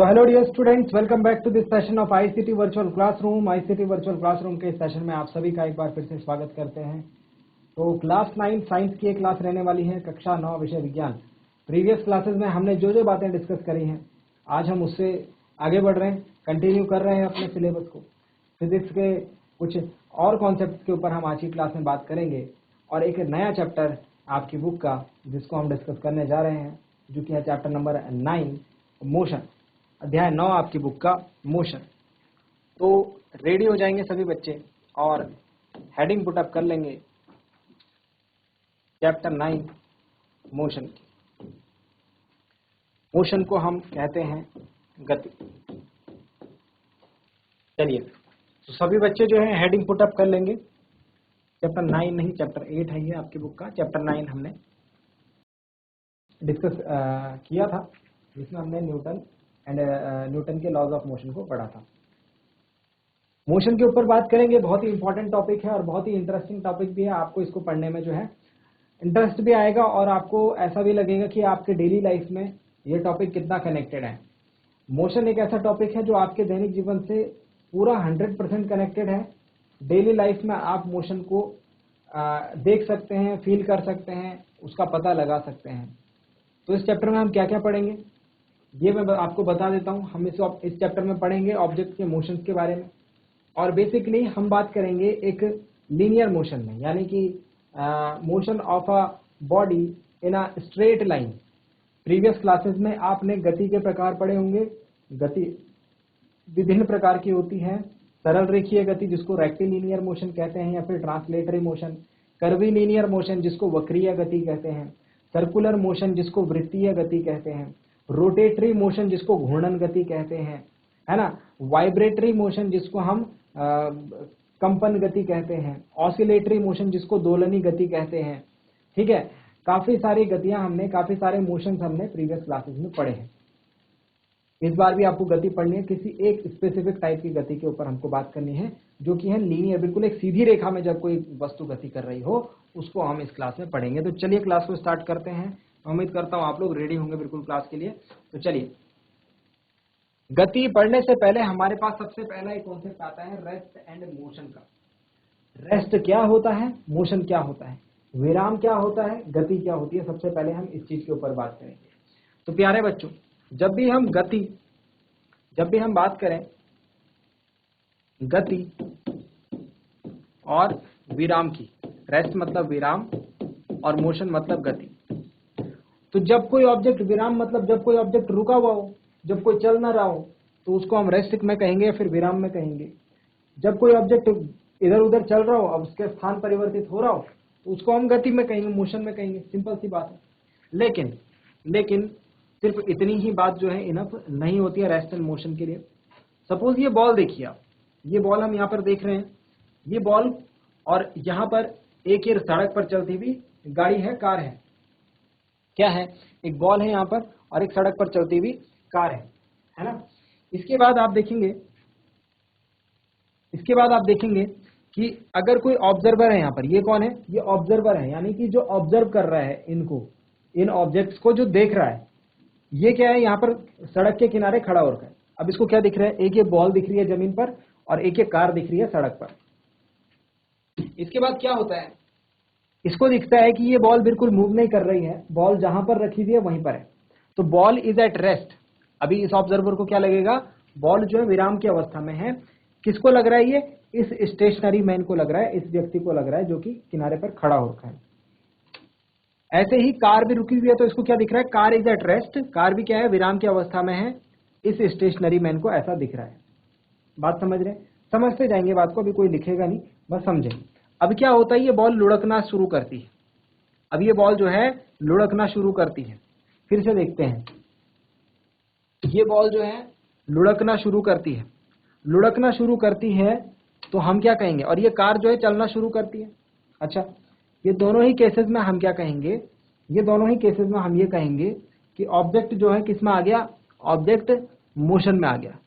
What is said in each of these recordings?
So hello dear students, welcome back to this session of ICT Virtual Classroom। ICT Virtual Classroom के session में आप सभी का एक बार फिर से स्वागत करते हैं। तो क्लास 9 साइंस की एक क्लास रहने वाली है, कक्षा 9 विषय विज्ञान। प्रीवियस क्लासेस में हमने जो बातें डिस्कस करी हैं, आज हम उससे आगे बढ़ रहे हैं, कंटिन्यू कर रहे हैं अपने सिलेबस को। फिजिक्स के कुछ और कॉन्सेप्ट के ऊपर हम आज की क्लास में बात करेंगे और एक नया चैप्टर आपकी बुक का जिसको हम डिस्कस करने जा रहे हैं, जो कि है चैप्टर नंबर 9 मोशन, अध्याय 9 आपकी बुक का मोशन। तो रेडी हो जाएंगे सभी बच्चे और हेडिंग पुट अप कर लेंगे चैप्टर 9 मोशन की। मोशन को हम कहते हैं गति। चलिए, तो सभी बच्चे जो है हेडिंग पुट अप कर लेंगे। चैप्टर 9 नहीं, चैप्टर 8 है ये आपकी बुक का। चैप्टर 9 हमने डिस्कस किया था, जिसमें हमने न्यूटन के लॉज ऑफ मोशन को पढ़ा था। मोशन के ऊपर बात करेंगे, बहुत ही इंपॉर्टेंट टॉपिक है और बहुत ही इंटरेस्टिंग टॉपिक भी है। आपको इसको पढ़ने में जो है इंटरेस्ट भी आएगा और आपको ऐसा भी लगेगा कि आपके डेली लाइफ में ये टॉपिक कितना कनेक्टेड है। मोशन एक ऐसा टॉपिक है जो आपके दैनिक जीवन से पूरा 100% कनेक्टेड है। डेली लाइफ में आप मोशन को देख सकते हैं, फील कर सकते हैं, उसका पता लगा सकते हैं। तो इस चैप्टर में हम क्या क्या पढ़ेंगे ये मैं आपको बता देता हूँ। हम इस चैप्टर में पढ़ेंगे ऑब्जेक्ट के मोशन के बारे में, और बेसिकली हम बात करेंगे एक लीनियर मोशन में, यानी कि motion of a body in a straight line. Previous classes में आपने गति के प्रकार पढ़े होंगे। गति विभिन्न प्रकार की होती है। सरल रेखीय गति जिसको रेक्टिलिनियर मोशन कहते हैं, या फिर ट्रांसलेटरी मोशन। कर्वीलिनियर मोशन जिसको वक्रीय गति कहते हैं। सर्कुलर मोशन जिसको वृत्तीय गति कहते हैं। रोटेटरी मोशन जिसको घूर्णन गति कहते हैं, है ना। वाइब्रेटरी मोशन जिसको हम कंपन गति कहते हैं। ऑसिलेटरी मोशन जिसको दोलनी गति कहते हैं। ठीक है, काफी सारी गतियां हमने, काफी सारे मोशंस हमने प्रीवियस क्लासेस में पढ़े हैं। इस बार भी आपको गति पढ़नी है, किसी एक स्पेसिफिक टाइप की गति के ऊपर हमको बात करनी है, जो कि है लीनियर, बिल्कुल एक सीधी रेखा में जब कोई वस्तु गति कर रही हो, उसको हम इस क्लास में पढ़ेंगे। तो चलिए क्लास को स्टार्ट करते हैं। उम्मीद करता हूं आप लोग रेडी होंगे बिल्कुल क्लास के लिए। तो चलिए, गति पढ़ने से पहले हमारे पास सबसे पहला एक कॉन्सेप्ट आता है रेस्ट एंड मोशन का। रेस्ट क्या होता है, मोशन क्या होता है, विराम क्या होता है, गति क्या होती है, सबसे पहले हम इस चीज के ऊपर बात करेंगे। तो प्यारे बच्चों, जब भी हम बात करें गति और विराम की, रेस्ट मतलब विराम और मोशन मतलब गति, तो जब कोई ऑब्जेक्ट, विराम मतलब जब कोई ऑब्जेक्ट रुका हुआ हो, जब कोई चल ना रहा हो, तो उसको हम रेस्ट में कहेंगे या फिर विराम में कहेंगे। जब कोई ऑब्जेक्ट इधर उधर चल रहा हो, अब उसके स्थान परिवर्तित हो रहा हो, तो उसको हम गति में कहेंगे, मोशन में कहेंगे। सिंपल सी बात है। लेकिन सिर्फ इतनी ही बात जो है इनफ नहीं होती है रेस्ट एंड मोशन के लिए। सपोज ये बॉल देखिए आप, ये बॉल हम यहाँ पर देख रहे हैं, ये बॉल, और यहाँ पर एक ये सड़क पर चलती हुई गाड़ी है, कार है। क्या है, एक बॉल है यहाँ पर और एक सड़क पर चलती हुई कार है ना। इसके बाद आप देखेंगे कि अगर कोई ऑब्जर्वर है यहाँ पर, ये कौन है, ये ऑब्जर्वर है, यानी कि जो ऑब्जर्व कर रहा है इन ऑब्जेक्ट्स को जो देख रहा है, ये क्या है, यहाँ पर सड़क के किनारे खड़ा हो रखा है। अब इसको क्या दिख रहा है, एक ये बॉल दिख रही है जमीन पर और एक ये कार दिख रही है सड़क पर। इसके बाद क्या होता है, इसको दिखता है कि ये बॉल बिल्कुल मूव नहीं कर रही है, बॉल जहां पर रखी हुई है वहीं पर है, तो बॉल इज एट रेस्ट। अभी इस ऑब्जर्वर को क्या लगेगा, बॉल जो है विराम की अवस्था में है। किसको लग रहा है, ये इस स्टेशनरी मैन को लग रहा है, इस व्यक्ति को लग रहा है जो कि किनारे पर खड़ा हो रखा है। ऐसे ही कार भी रुकी हुई है, तो इसको क्या दिख रहा है, car is at rest, car भी क्या है, विराम की अवस्था में है। इस स्टेशनरी मैन को ऐसा दिख रहा है। बात समझ रहे हैं, समझते जाएंगे बात को, अभी कोई लिखेगा नहीं, बस समझें। अब क्या होता है, ये बॉल लुढ़कना शुरू करती है। अब ये बॉल जो है लुढ़कना शुरू करती है। फिर से देखते हैं, ये बॉल जो है लुढ़कना शुरू करती है, तो हम क्या कहेंगे, और ये कार जो है चलना शुरू करती है। अच्छा, ये दोनों ही केसेस में हम क्या कहेंगे, हम ये कहेंगे कि ऑब्जेक्ट जो है किस में आ गया, ऑब्जेक्ट मोशन में आ गया।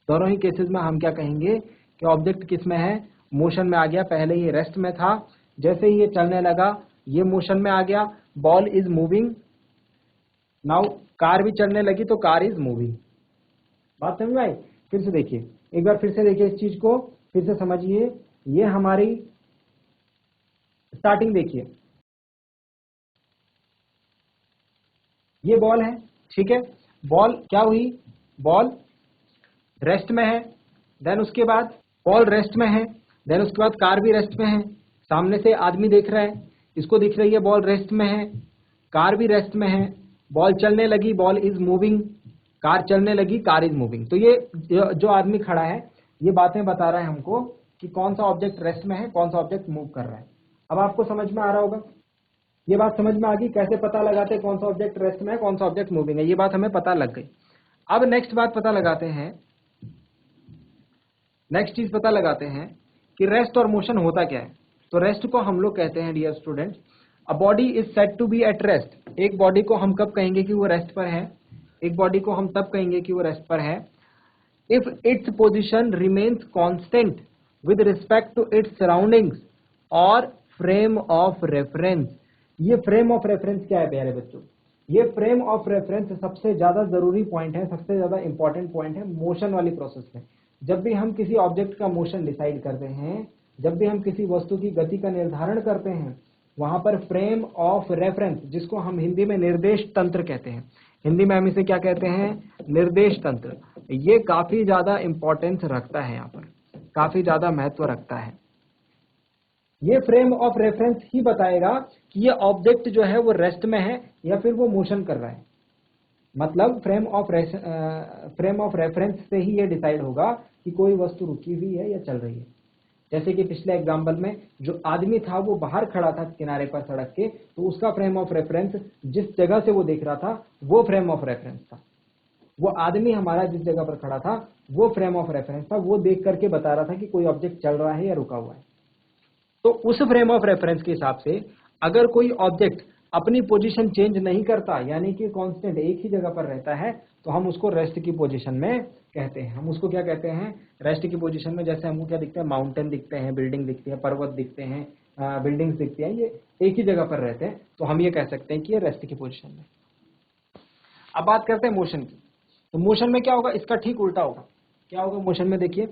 दोनों ही केसेस में हम क्या कहेंगे कि ऑब्जेक्ट किस में है, मोशन में आ गया। पहले ये रेस्ट में था, जैसे ही ये चलने लगा ये मोशन में आ गया। Ball is moving, now car भी चलने लगी तो कार इज मूविंग। बात समझ में आई? फिर से देखिए, एक बार फिर से देखिए इस चीज को, फिर से समझिए। ये हमारी स्टार्टिंग देखिए, ये बॉल है, ठीक है। बॉल क्या हुई, बॉल रेस्ट में है, देन उसके बाद बॉल रेस्ट में है, देन उसके बाद कार भी रेस्ट में है। सामने से आदमी देख रहा है, इसको दिख रही है बॉल रेस्ट में है, कार भी रेस्ट में है। बॉल चलने लगी, बॉल इज मूविंग, कार चलने लगी, कार इज मूविंग। तो ये जो आदमी खड़ा है ये बातें बता रहा है हमको कि कौन सा ऑब्जेक्ट रेस्ट में है, कौन सा ऑब्जेक्ट मूव कर रहा है। अब आपको समझ में आ रहा होगा, ये बात समझ में आ गई कैसे पता लगाते हैं कौन सा ऑब्जेक्ट रेस्ट में है, कौन सा ऑब्जेक्ट मूविंग है। ये बात हमें पता लग गई। अब नेक्स्ट बात पता लगाते हैं, नेक्स्ट चीज पता लगाते हैं कि रेस्ट और मोशन होता क्या है। तो रेस्ट को हम लोग कहते हैं dear students, a body is said to be at rest. एक बॉडी को हम कब कहेंगे कि वो रेस्ट पर है, एक बॉडी को हम तब कहेंगे कि वो रेस्ट पर है if its position remains constant with respect to its surroundings और फ्रेम ऑफ रेफरेंस। ये फ्रेम ऑफ रेफरेंस क्या है प्यारे बच्चों? ये फ्रेम ऑफ रेफरेंस सबसे ज्यादा जरूरी पॉइंट है, सबसे ज्यादा इंपॉर्टेंट पॉइंट है मोशन वाली प्रोसेस में। जब भी हम किसी ऑब्जेक्ट का मोशन डिसाइड करते हैं, जब भी हम किसी वस्तु की गति का निर्धारण करते हैं, वहां पर फ्रेम ऑफ रेफरेंस, जिसको हम हिंदी में निर्देश तंत्र कहते हैं, हिंदी में हम इसे क्या कहते हैं, निर्देश तंत्र, ये काफी ज्यादा इंपॉर्टेंस रखता है, यहाँ पर काफी ज्यादा महत्व रखता है। ये फ्रेम ऑफ रेफरेंस ही बताएगा कि ये ऑब्जेक्ट जो है वो रेस्ट में है या फिर वो मोशन कर रहा है। मतलब फ्रेम ऑफ रेफरेंस से ही ये डिसाइड होगा कि कोई वस्तु रुकी हुई है या चल रही है। जैसे कि पिछले एग्जाम्पल में जो आदमी था वो बाहर खड़ा था किनारे पर सड़क के, तो उसका फ्रेम ऑफ रेफरेंस जिस जगह से वो देख रहा था वो फ्रेम ऑफ रेफरेंस था। वो आदमी हमारा जिस जगह पर खड़ा था वो फ्रेम ऑफ रेफरेंस था, वो देख करके बता रहा था कि कोई ऑब्जेक्ट चल रहा है या रुका हुआ है। तो उस फ्रेम ऑफ रेफरेंस के हिसाब से अगर कोई ऑब्जेक्ट अपनी पोजीशन चेंज नहीं करता, यानी कि कांस्टेंट एक ही जगह पर रहता है, तो हम उसको रेस्ट की पोजीशन में कहते हैं। हम उसको क्या कहते हैं, रेस्ट की पोजीशन में। जैसे हमको क्या दिखते हैं, माउंटेन दिखते हैं, बिल्डिंग दिखती है, पर्वत दिखते हैं, बिल्डिंग्स दिखती हैं, ये एक ही जगह पर रहते हैं, तो हम ये कह सकते हैं कि ये रेस्ट की पोजीशन में। अब बात करते हैं मोशन की। तो मोशन में क्या होगा, इसका ठीक उल्टा होगा। क्या होगा मोशन में, देखिए,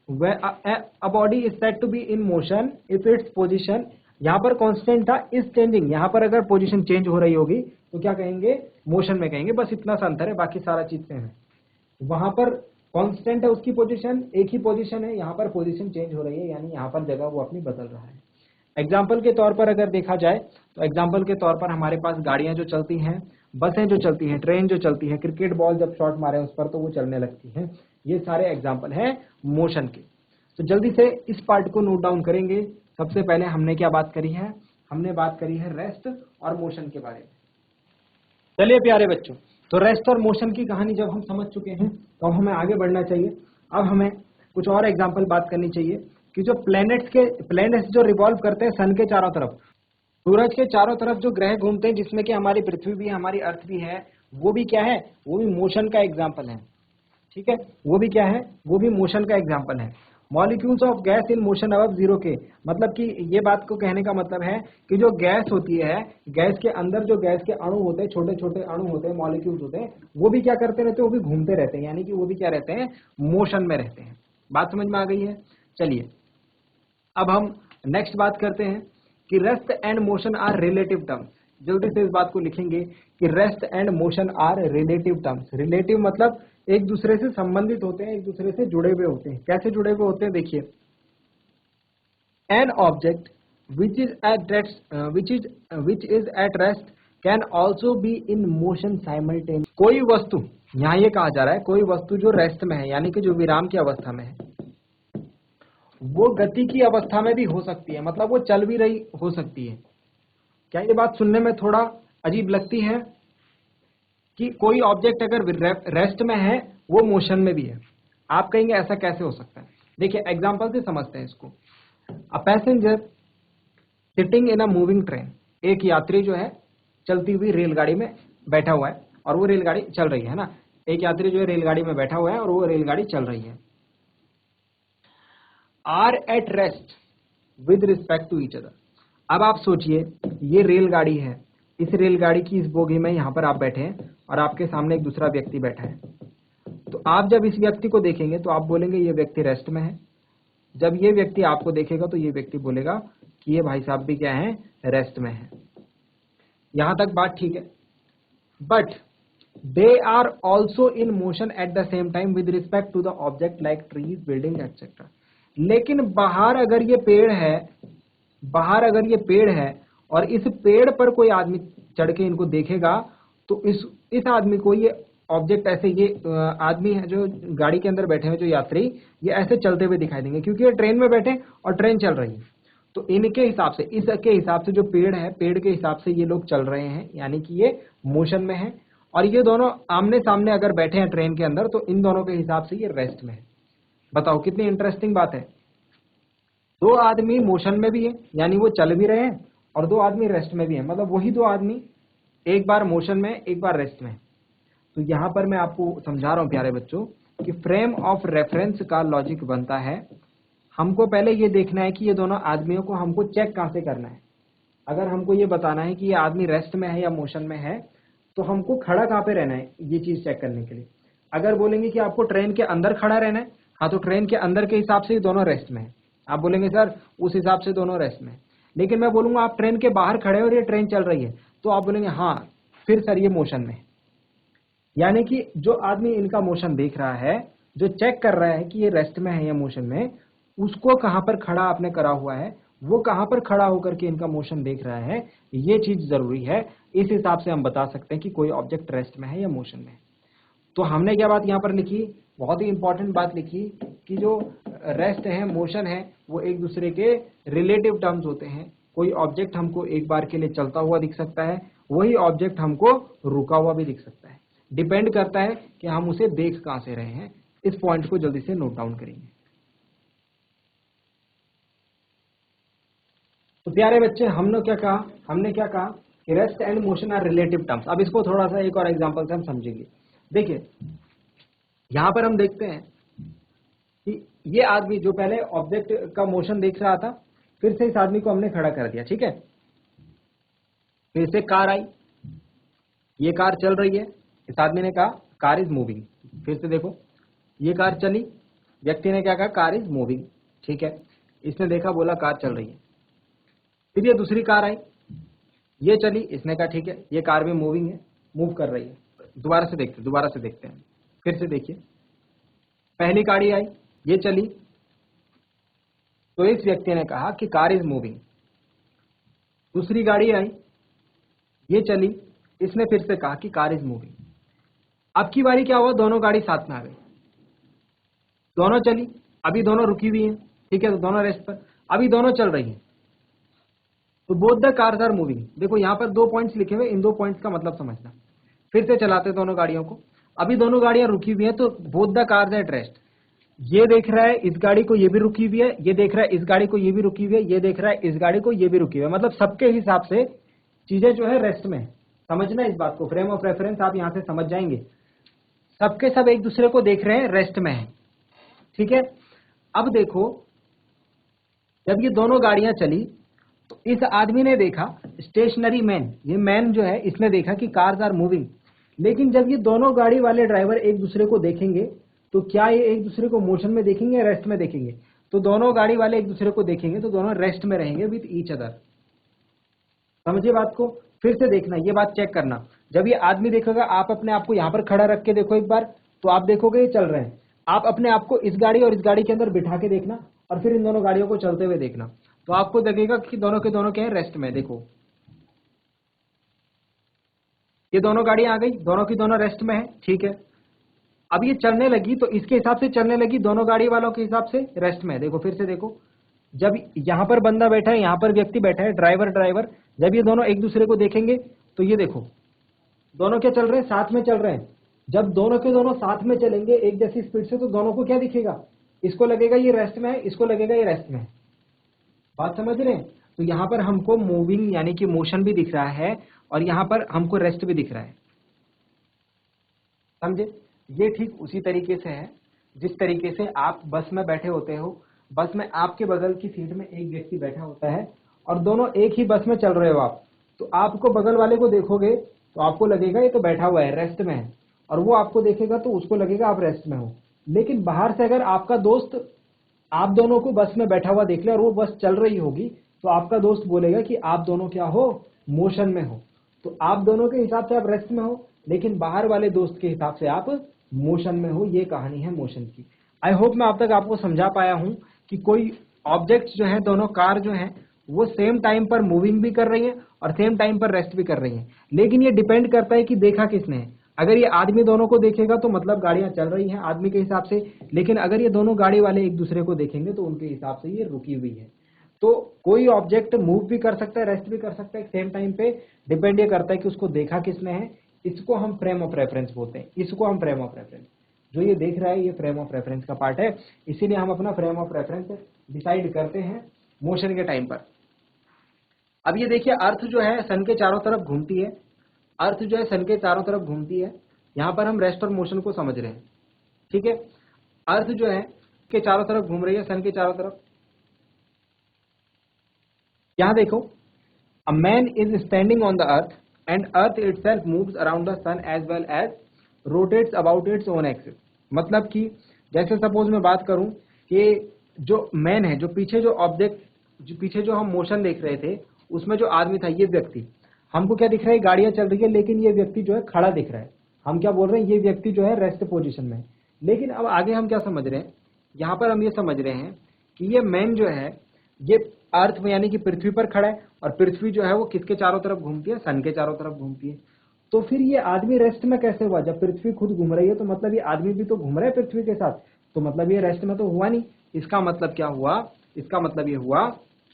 a body is said to be in motion if its position, यहाँ पर कांस्टेंट था, इज चेंजिंग, यहाँ पर अगर पोजीशन चेंज हो रही होगी तो क्या कहेंगे, मोशन में कहेंगे। बस इतना सा अंतर है, बाकी सारा चीज सेम है। वहां पर कांस्टेंट है उसकी पोजीशन, एक ही पोजीशन है, यहाँ पर पोजीशन चेंज हो रही है, यानी यहाँ पर जगह वो अपनी बदल रहा है। एग्जाम्पल के तौर पर अगर देखा जाए तो एग्जाम्पल के तौर पर हमारे पास गाड़ियां जो चलती हैं, बसें जो चलती हैं, ट्रेन जो चलती है, क्रिकेट बॉल जब शॉट मारे उस पर तो वो चलने लगती है। ये सारे एग्जाम्पल हैं मोशन के। तो जल्दी से इस पार्ट को नोट डाउन करेंगे। सबसे पहले हमने क्या बात करी है, हमने बात करी है रेस्ट और मोशन के बारे में। चलिए प्यारे बच्चों, तो रेस्ट और मोशन की कहानी जब हम समझ चुके हैं तो अब हमें आगे बढ़ना चाहिए। अब हमें कुछ और एग्जाम्पल बात करनी चाहिए कि जो प्लैनेट्स जो रिवॉल्व करते हैं सन के चारों तरफ, सूरज के चारों तरफ जो ग्रह घूमते हैं, जिसमें कि हमारी पृथ्वी भी है, हमारी अर्थ भी है, वो भी क्या है, वो भी मोशन का एग्जाम्पल है। ठीक है, वो भी क्या है, वो भी मोशन का एग्जाम्पल है। Molecules of gas in motion above zero के, मतलब कि ये बात को कहने का मतलब है कि जो गैस होती है, गैस के अंदर जो गैस के अणु होते हैं, छोटे छोटे अणु होते हैं, मॉलिक्यूल्स होते हैं, वो भी क्या करते रहते हैं, वो भी घूमते रहते हैं, यानी कि वो भी क्या रहते हैं, मोशन में रहते हैं। बात समझ में आ गई है? चलिए अब हम नेक्स्ट बात करते हैं कि rest and motion are relative terms. जल्दी से इस बात को लिखेंगे कि rest and motion are relative terms. Relative मतलब एक दूसरे से संबंधित होते हैं, एक दूसरे से जुड़े हुए होते हैं। कैसे जुड़े हुए होते हैं, देखिए, an object which is at rest can also be in motion simultaneous. कोई वस्तु, यहाँ ये कहा जा रहा है, कोई वस्तु जो रेस्ट में है, यानी कि जो विराम की अवस्था में है, वो गति की अवस्था में भी हो सकती है, मतलब वो चल भी रही हो सकती है। क्या ये बात सुनने में थोड़ा अजीब लगती है कि कोई ऑब्जेक्ट अगर रेस्ट में है वो मोशन में भी है? आप कहेंगे ऐसा कैसे हो सकता है। देखिए एग्जांपल से समझते हैं इसको। A passenger sitting in a moving train, एक यात्री जो है चलती हुई रेलगाड़ी में बैठा हुआ है और वो रेलगाड़ी चल रही है ना। एक यात्री जो है रेलगाड़ी में बैठा हुआ है और वो रेलगाड़ी चल रही है। Are at rest with respect to each other. अब आप सोचिए, ये रेलगाड़ी है इस रेलगाड़ी की इस बोगी में यहाँ पर आप बैठे हैं और आपके सामने एक दूसरा व्यक्ति बैठा है। तो आप जब इस व्यक्ति को देखेंगे तो आप बोलेंगे ये व्यक्ति रेस्ट में है। जब ये व्यक्ति आपको देखेगा तो ये व्यक्ति बोलेगा कि ये भाई साहब भी क्या है, रेस्ट में है। यहां तक बात ठीक है। But they are also in motion at the same time with respect to the object like trees, building etcetera. लेकिन बाहर अगर ये पेड़ है और इस पेड़ पर कोई आदमी चढ़ के इनको देखेगा तो इस आदमी को ये ऑब्जेक्ट ऐसे, ये आदमी है जो गाड़ी के अंदर बैठे हैं, जो यात्री, ये ऐसे चलते हुए दिखाई देंगे क्योंकि ये ट्रेन में बैठे और ट्रेन चल रही है। तो इनके हिसाब से, इसके हिसाब से जो पेड़ है, पेड़ के हिसाब से ये लोग चल रहे हैं, यानी कि ये मोशन में है। और ये दोनों आमने सामने अगर बैठे हैं ट्रेन के अंदर तो इन दोनों के हिसाब से ये रेस्ट में है। बताओ कितनी इंटरेस्टिंग बात है। दो आदमी मोशन में भी है यानी वो चल भी रहे हैं, और दो आदमी रेस्ट में भी है, मतलब वही दो आदमी एक बार मोशन में एक बार रेस्ट में। तो यहां पर मैं आपको समझा रहा हूं प्यारे बच्चों कि फ्रेम ऑफ रेफरेंस का लॉजिक बनता है। हमको पहले ये देखना है कि ये दोनों आदमियों को हमको चेक कहां से करना है। अगर हमको ये बताना है कि ये आदमी रेस्ट में है या मोशन में है तो हमको खड़ा कहां पे रहना है ये चीज चेक करने के लिए। अगर बोलेंगे कि आपको ट्रेन के अंदर खड़ा रहना है, हाँ तो ट्रेन के अंदर के हिसाब से ये दोनों रेस्ट में है। आप बोलेंगे सर उस हिसाब से दोनों रेस्ट में है। लेकिन मैं बोलूंगा आप ट्रेन के बाहर खड़े हो और ये ट्रेन चल रही है तो आप बोलेंगे हाँ फिर सर ये मोशन में है। यानी कि जो आदमी इनका मोशन देख रहा है, जो चेक कर रहा है कि ये रेस्ट में है या मोशन में, उसको कहां पर खड़ा आपने करा हुआ है, वो कहां पर खड़ा होकर के इनका मोशन देख रहा है, ये चीज जरूरी है। इस हिसाब से हम बता सकते हैं कि कोई ऑब्जेक्ट रेस्ट में है या मोशन में है। तो हमने क्या बात यहां पर लिखी, बहुत ही इंपॉर्टेंट बात लिखी कि जो रेस्ट है, मोशन है, वो एक दूसरे के रिलेटिव टर्म्स होते हैं। कोई ऑब्जेक्ट हमको एक बार के लिए चलता हुआ दिख सकता है, वही ऑब्जेक्ट हमको रुका हुआ भी दिख सकता है। डिपेंड करता है कि हम उसे देख कहां से रहे हैं। इस पॉइंट को जल्दी से नोट डाउन करेंगे। तो प्यारे बच्चे हमने क्या कहा कि rest and motion are relative terms. अब इसको थोड़ा सा एक और एग्जांपल से हम समझेंगे। देखिए यहां पर हम देखते हैं कि ये आदमी जो पहले ऑब्जेक्ट का मोशन देख रहा था, फिर से इस आदमी को हमने खड़ा कर दिया, ठीक है। फिर से कार आई, ये कार चल रही है, इस आदमी ने कहा कार इज मूविंग। फिर से देखो ये कार चली, व्यक्ति ने क्या कहा कार इज मूविंग, ठीक है। इसने देखा बोला कार चल रही है। फिर ये दूसरी कार आई, ये चली, इसने कहा ठीक है ये कार भी मूविंग है, मूव कर रही है। दोबारा से देखते हैं। फिर से देखिए पहली गाड़ी आई, ये चली, तो इस व्यक्ति ने कहा कि कार इज मूविंग। दूसरी गाड़ी आई, ये चली, इसने फिर से कहा कि कार इज मूविंग। अब की बारी क्या हुआ, दोनों गाड़ी साथ में आ गई, दोनों चली, अभी दोनों रुकी हुई हैं, ठीक है, तो दोनों रेस्ट पर, अभी दोनों चल रही हैं, तो both the cars are moving. देखो यहां पर 2 पॉइंट्स लिखे हुए, इन 2 पॉइंट्स का मतलब समझना। फिर से चलाते दोनों गाड़ियों को, अभी दोनों गाड़ियां रुकी हुई हैं, तो both the cars at rest. ये देख रहा है इस गाड़ी को, ये भी रुकी हुई है, ये देख रहा है इस गाड़ी को, ये भी रुकी हुई है, ये देख रहा है इस गाड़ी को, ये भी रुकी हुई है। मतलब सबके हिसाब से चीजें जो है रेस्ट में। समझना इस बात को, फ्रेम ऑफ रेफरेंस आप यहां से समझ जाएंगे। सबके सब एक दूसरे को देख रहे हैं, रेस्ट में है, ठीक है। अब देखो जब ये दोनों गाड़ियां चली तो इस आदमी ने देखा, स्टेशनरी मैन, ये मैन जो है इसने देखा कि कार्स आर मूविंग। लेकिन जब ये दोनों गाड़ी वाले ड्राइवर एक दूसरे को देखेंगे तो क्या ये एक दूसरे को मोशन में देखेंगे या रेस्ट में देखेंगे? तो दोनों गाड़ी वाले एक दूसरे को देखेंगे तो दोनों रेस्ट में रहेंगे विथ ईच अदर। समझिए बात को, फिर से देखना, ये बात चेक करना। जब ये आदमी देखेगा, आप अपने आप को यहां पर खड़ा रख के देखो एक बार, तो आप देखोगे ये चल रहे हैं। आप अपने आप को इस गाड़ी और इस गाड़ी के अंदर बिठा के देखना और फिर इन दोनों गाड़ियों को चलते हुए देखना, तो आपको लगेगा कि दोनों के दोनों क्या है, रेस्ट में। देखो ये दोनों गाड़ियां आ गई, दोनों की दोनों रेस्ट में है, ठीक है। अब ये चलने लगी तो इसके हिसाब से चलने लगी, दोनों गाड़ी वालों के हिसाब से रेस्ट में है। देखो फिर से देखो, जब यहां पर बंदा बैठा है, यहां पर व्यक्ति बैठा है, ड्राइवर, जब ये दोनों एक दूसरे को देखेंगे तो ये देखो दोनों क्या चल रहे हैं, साथ में चल रहे हैं। जब दोनों के दोनों साथ में चलेंगे एक जैसी स्पीड से, तो दोनों को क्या दिखेगा, इसको लगेगा ये रेस्ट में है, इसको लगेगा ये रेस्ट में है। बात समझ रहे हैं? तो यहां पर हमको मूविंग यानी कि मोशन भी दिख रहा है और यहां पर हमको रेस्ट भी दिख रहा है। समझे? ये ठीक उसी तरीके से है जिस तरीके से आप बस में बैठे होते हो, बस में आपके बगल की सीट में एक व्यक्ति बैठा होता है और दोनों एक ही बस में चल रहे हो आप, तो आपको बगल वाले को देखोगे तो आपको लगेगा ये तो बैठा हुआ है, रेस्ट में है, और वो आपको देखेगा तो उसको लगेगा आप रेस्ट में हो। लेकिन बाहर से अगर आपका दोस्त आप दोनों को बस में बैठा हुआ देख ले और वो बस चल रही होगी तो आपका दोस्त बोलेगा कि आप दोनों क्या हो, मोशन में हो। तो आप दोनों के हिसाब से आप रेस्ट में हो, लेकिन बाहर वाले दोस्त के हिसाब से आप मोशन में हो। ये कहानी है मोशन की। आई होप मैं अब तक आपको समझा पाया हूं कि कोई ऑब्जेक्ट्स जो है, दोनों कार जो है वो सेम टाइम पर मूविंग भी कर रही है और सेम टाइम पर रेस्ट भी कर रही है, लेकिन ये डिपेंड करता है कि देखा किसने है। अगर ये आदमी दोनों को देखेगा तो मतलब गाड़ियां चल रही हैं आदमी के हिसाब से, लेकिन अगर ये दोनों गाड़ी वाले एक दूसरे को देखेंगे तो उनके हिसाब से ये रुकी हुई है। तो कोई ऑब्जेक्ट मूव भी कर सकता है, रेस्ट भी कर सकता है सेम टाइम पे, डिपेंड ये करता है कि उसको देखा किसने है। इसको हम फ्रेम ऑफ रेफरेंस बोलते हैं, इसको हम फ्रेम ऑफ रेफरेंस, जो ये देख रहा है ये फ्रेम ऑफ रेफरेंस का पार्ट है। इसीलिए हम अपना फ्रेम ऑफ रेफरेंस डिसाइड करते हैं मोशन के टाइम पर। अब ये देखिए, अर्थ जो है सन के चारों तरफ घूमती है, अर्थ जो है सन के चारों तरफ घूमती है। यहां पर हम रेस्ट और मोशन को समझ रहे हैं, ठीक है। अर्थ जो है के चारों तरफ घूम रही है, सन के चारों तरफ। यहां देखो, a man is standing on the earth and earth itself moves around the sun as well as rotates about its own axis. मतलब कि जैसे सपोज मैं बात करूं कि जो मैन है, जो पीछे जो ऑब्जेक्ट, जो पीछे जो हम मोशन देख रहे थे उसमें जो आदमी था, ये व्यक्ति, हमको क्या दिख रहा है, गाड़ियां चल रही है, लेकिन ये व्यक्ति जो है खड़ा दिख रहा है। हम क्या बोल रहे हैं, ये व्यक्ति जो है रेस्ट पोजीशन में है। लेकिन अब आगे हम क्या समझ रहे हैं, यहां पर हम ये समझ रहे हैं कि ये मैन जो है ये अर्थ में यानी कि पृथ्वी पर खड़ा है, और पृथ्वी जो है वो किसके चारों तरफ घूमती है, सन के चारों तरफ घूमती है। तो फिर ये आदमी रेस्ट में कैसे हुआ, जब पृथ्वी खुद घूम रही है तो मतलब ये आदमी भी तो घूम रहा है पृथ्वी के साथ, तो मतलब ये रेस्ट में तो हुआ नहीं। इसका मतलब क्या हुआ, इसका मतलब ये हुआ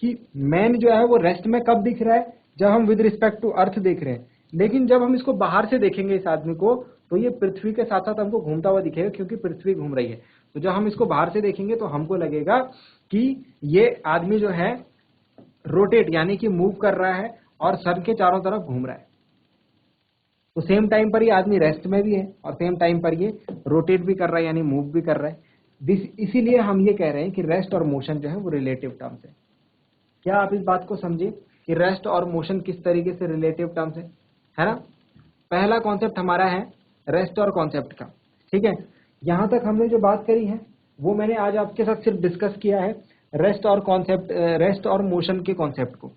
कि मैन जो है वो रेस्ट में कब दिख रहा है, जब हम विद रिस्पेक्ट टू अर्थ देख रहे हैं। लेकिन जब हम इसको बाहर से देखेंगे इस आदमी को, तो ये पृथ्वी के साथ साथ हमको घूमता हुआ दिखेगा, क्योंकि पृथ्वी घूम रही है। तो जब हम इसको बाहर से देखेंगे तो हमको लगेगा कि ये आदमी जो है रोटेट यानी कि मूव कर रहा है और सन के चारों तरफ घूम रहा है। तो सेम टाइम पर ये आदमी रेस्ट में भी है और सेम टाइम पर ये रोटेट भी कर रहा है यानी मूव भी कर रहा है। इसीलिए हम ये कह रहे हैं कि रेस्ट और मोशन जो है वो रिलेटिव टर्म्स है। क्या आप इस बात को समझे कि रेस्ट और मोशन किस तरीके से रिलेटिव टर्म्स है ना। पहला कॉन्सेप्ट हमारा है रेस्ट और कॉन्सेप्ट का, ठीक है। यहां तक हमने जो बात करी है वो मैंने आज आपके साथ सिर्फ डिस्कस किया है रेस्ट और कॉन्सेप्ट, रेस्ट और मोशन के कॉन्सेप्ट को,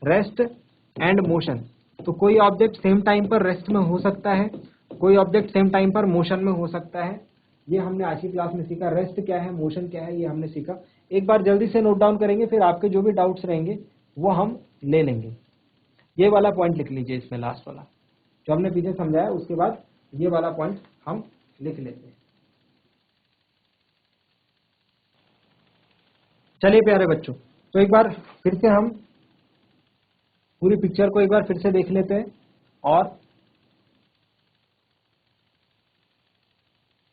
रेस्ट एंड मोशन। तो कोई ऑब्जेक्ट सेम टाइम पर रेस्ट में हो सकता है, कोई ऑब्जेक्ट सेम टाइम पर मोशन में हो सकता है। ये हमने आज की क्लास में सीखा, रेस्ट क्या है, मोशन क्या है, ये हमने सीखा। एक बार जल्दी से नोट डाउन करेंगे, फिर आपके जो भी डाउट्स रहेंगे वो हम ले लेंगे। ये वाला पॉइंट लिख लीजिए, इसमें लास्ट वाला जो हमने पीछे समझाया, उसके बाद ये वाला पॉइंट हम लिख लेते हैं। चलिए प्यारे बच्चों, तो एक बार फिर से हम पूरी पिक्चर को एक बार फिर से देख लेते हैं और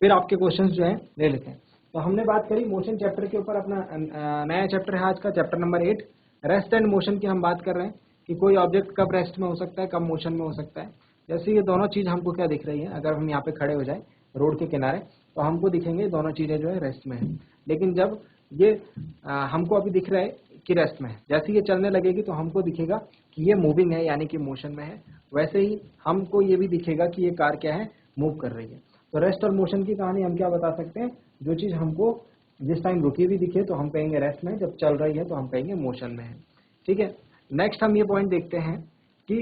फिर आपके क्वेश्चंस जो है ले लेते हैं। तो हमने बात करी मोशन चैप्टर के ऊपर, अपना नया चैप्टर है आज का, chapter number 8, rest and motion की हम बात कर रहे हैं कि कोई ऑब्जेक्ट कब रेस्ट में हो सकता है, कब मोशन में हो सकता है। जैसे ये दोनों चीज हमको क्या दिख रही है, अगर हम यहाँ पे खड़े हो जाए रोड के किनारे तो हमको दिखेंगे दोनों चीजें जो है रेस्ट में है। लेकिन जब ये हमको अभी दिख रहा है कि रेस्ट में है, जैसे ये चलने लगेगी तो हमको दिखेगा कि ये मूविंग है यानी कि मोशन में है। वैसे ही हमको ये भी दिखेगा कि ये कार क्या है, मूव कर रही है। तो रेस्ट और मोशन की कहानी हम क्या बता सकते हैं, जो चीज हमको जिस टाइम रुकी हुई दिखे तो हम कहेंगे रेस्ट में, जब चल रही है तो हम कहेंगे मोशन में है, ठीक है। नेक्स्ट हम ये पॉइंट देखते हैं कि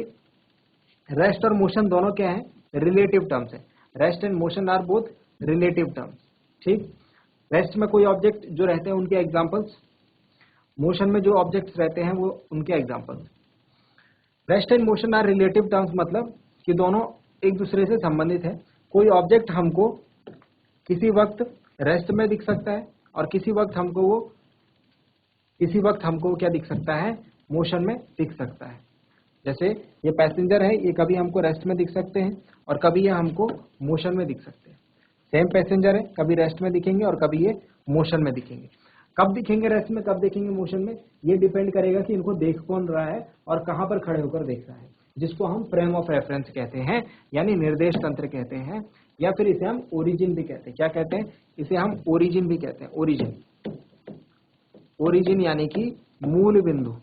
रेस्ट और मोशन दोनों क्या है, रिलेटिव टर्म्स है। Rest and motion are both relative terms, ठीक। रेस्ट में कोई ऑब्जेक्ट जो रहते हैं उनके एग्जांपल्स, मोशन में जो ऑब्जेक्ट्स रहते हैं वो उनके examples. Rest and motion are relative terms मतलब कि दोनों एक दूसरे से संबंधित है। कोई ऑब्जेक्ट हमको किसी वक्त रेस्ट में दिख सकता है और किसी वक्त हमको क्या दिख सकता है, मोशन में दिख सकता है। जैसे ये पैसेंजर है, ये कभी हमको रेस्ट में दिख सकते हैं और कभी ये हमको मोशन में दिख सकते हैं। सेम पैसेंजर है, कभी रेस्ट में दिखेंगे और कभी ये मोशन में दिखेंगे। कब दिखेंगे रेस्ट में, कब दिखेंगे मोशन में, ये डिपेंड करेगा कि इनको देख कौन रहा है और कहां पर खड़े होकर देख रहा है, जिसको हम फ्रेम ऑफ रेफरेंस कहते हैं यानी निर्देश तंत्र कहते हैं, या फिर इसे हम ओरिजिन भी कहते हैं। क्या कहते हैं, इसे हम ओरिजिन भी कहते हैं। ओरिजिन यानी कि मूल बिंदु,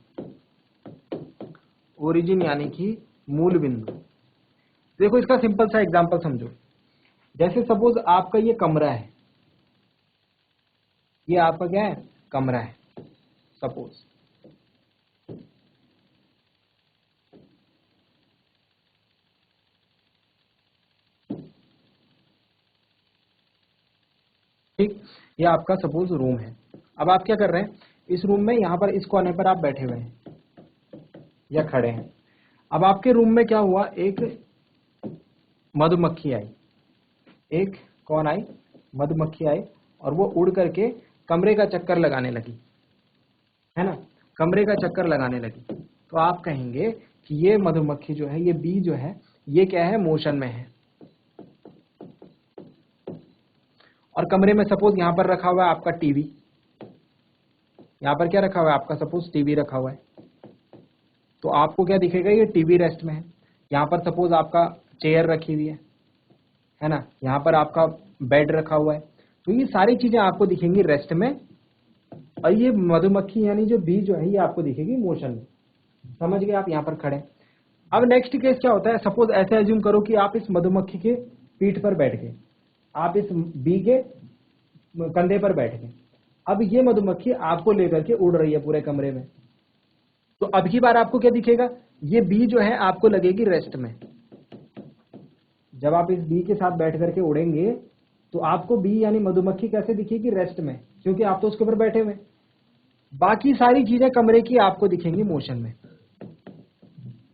ओरिजिन यानी कि मूल बिंदु। देखो इसका सिंपल सा एग्जांपल समझो। जैसे सपोज आपका ये कमरा है, ये आपका क्या है, कमरा है सपोज। ठीक, ये आपका सपोज रूम है। अब आप क्या कर रहे हैं, इस रूम में यहां पर इस कोने पर आप बैठे हुए हैं या खड़े हैं। अब आपके रूम में क्या हुआ, एक मधुमक्खी आई। एक कौन आई, मधुमक्खी आई, और वो उड़ करके कमरे का चक्कर लगाने लगी, है ना, कमरे का चक्कर लगाने लगी। तो आप कहेंगे कि ये मधुमक्खी जो है, ये बी जो है, ये क्या है, मोशन में है। और कमरे में सपोज यहां पर रखा हुआ है आपका टीवी, यहां पर क्या रखा हुआ है आपका, सपोज टीवी रखा हुआ है। तो आपको क्या दिखेगा, ये टीवी रेस्ट में है। यहाँ पर सपोज आपका चेयर रखी हुई है ना, यहाँ पर आपका बेड रखा हुआ है। तो ये सारी चीजें आपको दिखेंगी रेस्ट में, और ये मधुमक्खी यानी जो बी जो है, ये आपको दिखेगी मोशन में। समझ गए आप, यहाँ पर खड़े। अब नेक्स्ट केस क्या होता है, सपोज ऐसे एज्यूम करो कि आप इस मधुमक्खी के पीठ पर बैठ गए, आप इस बी के कंधे पर बैठ गए। अब ये मधुमक्खी आपको लेकर के उड़ रही है पूरे कमरे में। तो अब की बार आपको क्या दिखेगा, ये बी जो है आपको लगेगी रेस्ट में। जब आप इस बी के साथ बैठ करके उड़ेंगे तो आपको बी यानी मधुमक्खी कैसे दिखेगी, रेस्ट में, क्योंकि आप तो उसके ऊपर बैठे हुए। बाकी सारी चीजें कमरे की आपको दिखेंगी मोशन में।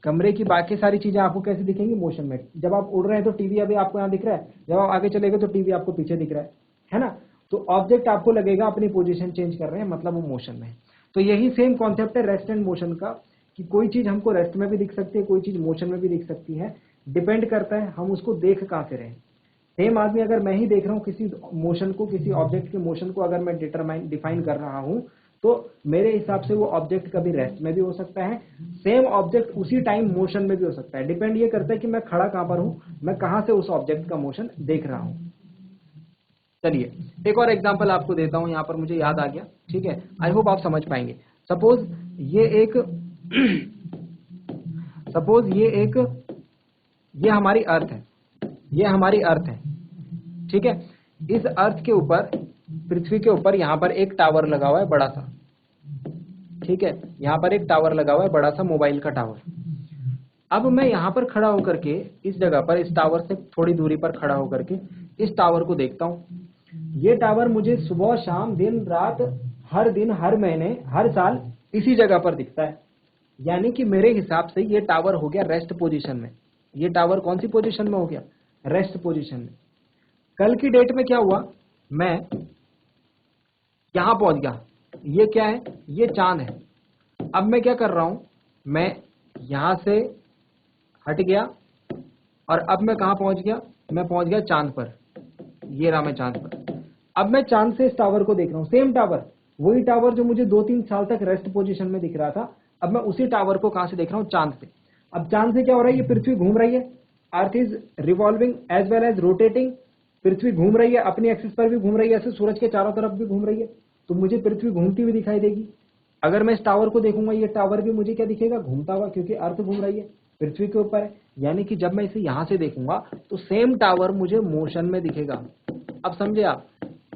कमरे की बाकी सारी चीजें आपको कैसे दिखेंगी, मोशन में। जब आप उड़ रहे हैं तो टीवी अभी आपको यहाँ दिख रहा है, जब आप आगे चले गए तो टीवी आपको पीछे दिख रहा है ना। तो ऑब्जेक्ट आपको लगेगा अपनी पोजीशन चेंज कर रहे हैं, मतलब वो मोशन में है। तो यही सेम कॉन्सेप्ट है रेस्ट एंड मोशन का, कि कोई चीज हमको रेस्ट में भी दिख सकती है, कोई चीज मोशन में भी दिख सकती है। डिपेंड करता है हम उसको देख कहां से रहे हैं। सेम आदमी अगर मैं ही देख रहा हूं किसी मोशन को, किसी ऑब्जेक्ट के मोशन को अगर मैं डिफाइन कर रहा हूं, तो मेरे हिसाब से वो ऑब्जेक्ट कभी रेस्ट में भी हो सकता है, सेम ऑब्जेक्ट उसी टाइम मोशन में भी हो सकता है। डिपेंड ये करता है कि मैं खड़ा कहां पर हूं, मैं कहां से उस ऑब्जेक्ट का मोशन देख रहा हूं। चलिए एक और एग्जांपल आपको देता हूं, यहां पर मुझे याद आ गया, ठीक है, आई होप आप समझ पाएंगे। सपोज ये हमारी अर्थ है, ये हमारी अर्थ है, ठीक है। इस अर्थ के ऊपर, पृथ्वी के ऊपर यहां पर एक टावर लगा हुआ है बड़ा सा, ठीक है, यहां पर एक टावर लगा हुआ है बड़ा सा, मोबाइल का टावर। अब मैं यहां पर खड़ा होकर के, इस जगह पर, इस टावर से थोड़ी दूरी पर खड़ा होकर के इस टावर को देखता हूं। ये टावर मुझे सुबह शाम दिन रात, हर दिन, हर महीने, हर साल इसी जगह पर दिखता है। यानी कि मेरे हिसाब से ये टावर हो गया रेस्ट पोजीशन में। ये टावर कौन सी पोजीशन में हो गया, रेस्ट पोजीशन में। कल की डेट में क्या हुआ, मैं यहां पहुंच गया, ये क्या है, ये चांद है। अब मैं क्या कर रहा हूं, मैं यहां से हट गया, और अब मैं कहां पहुंच गया, मैं पहुंच गया चांद पर। ये रहा मैं चांद पर। अब मैं चांद से इस टावर को देख रहा हूं, सेम टावर, वही टावर जो मुझे 2-3 साल तक रेस्ट पोजीशन में दिख रहा था। अब मैं उसी टावर को कहां से देख रहा हूं, चांद से। अब चांद से क्या हो रहा है, ये पृथ्वी घूम रही है, earth is revolving as well as rotating. पृथ्वी घूम रही है, अपनी एक्सिस पर भी घूम रही है, ऐसे सूरज के चारों तरफ भी घूम रही है। तो मुझे पृथ्वी घूमती हुई दिखाई देगी। अगर मैं इस टावर को देखूंगा, ये टावर भी मुझे क्या दिखेगा, घूमता हुआ, क्योंकि अर्थ घूम रही है, पृथ्वी के ऊपर है। यानी कि जब मैं इसे यहां से देखूंगा तो सेम टावर मुझे मोशन में दिखेगा। अब समझे आप,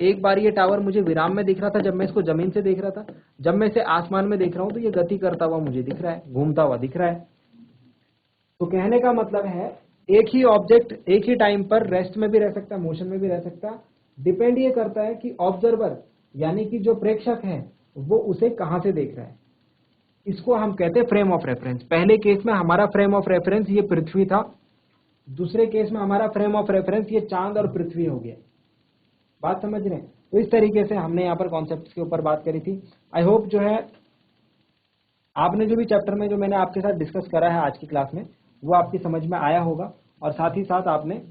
एक बार ये टावर मुझे विराम में दिख रहा था जब मैं इसको जमीन से देख रहा था, जब मैं इसे आसमान में देख रहा हूं तो ये गति करता हुआ मुझे दिख रहा है, घूमता हुआ दिख रहा है। तो कहने का मतलब है, एक ही ऑब्जेक्ट एक ही टाइम पर रेस्ट में भी रह सकता है, मोशन में भी रह सकता है। डिपेंड ये करता है कि ऑब्जर्वर यानी कि जो प्रेक्षक है वो उसे कहां से देख रहा है। इसको हम कहते हैं फ्रेम ऑफ रेफरेंस। पहले केस में हमारा फ्रेम ऑफ रेफरेंस ये पृथ्वी था, दूसरे केस में हमारा फ्रेम ऑफ रेफरेंस ये चांद और पृथ्वी हो गया। बात समझ रहे हैं। तो इस तरीके से हमने यहाँ पर कॉन्सेप्ट के ऊपर बात करी थी। आई होप जो है आपने जो भी चैप्टर में जो मैंने आपके साथ डिस्कस करा है आज की क्लास में, वो आपकी समझ में आया होगा, और साथ ही साथ आपने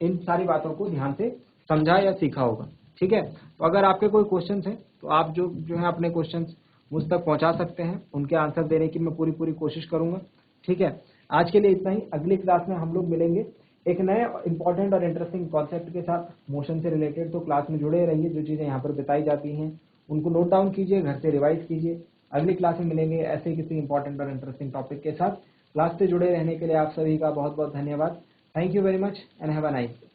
इन सारी बातों को ध्यान से समझा या सीखा होगा। ठीक है, तो अगर आपके कोई क्वेश्चन है तो आप जो है अपने क्वेश्चन मुझ तक पहुंचा सकते हैं, उनके आंसर देने की मैं पूरी कोशिश करूंगा। ठीक है, आज के लिए इतना ही। अगली क्लास में हम लोग मिलेंगे एक नए इंपॉर्टेंट और इंटरेस्टिंग कॉन्सेप्ट के साथ, मोशन से रिलेटेड। तो क्लास में जुड़े रहिए, जो चीजें यहाँ पर बताई जाती हैं उनको नोट डाउन कीजिए, घर से रिवाइज कीजिए। अगली क्लास में मिलेंगे ऐसे किसी इंपॉर्टेंट और इंटरेस्टिंग टॉपिक के साथ। क्लास से जुड़े रहने के लिए आप सभी का बहुत बहुत धन्यवाद। Thank you very much and have a nice day.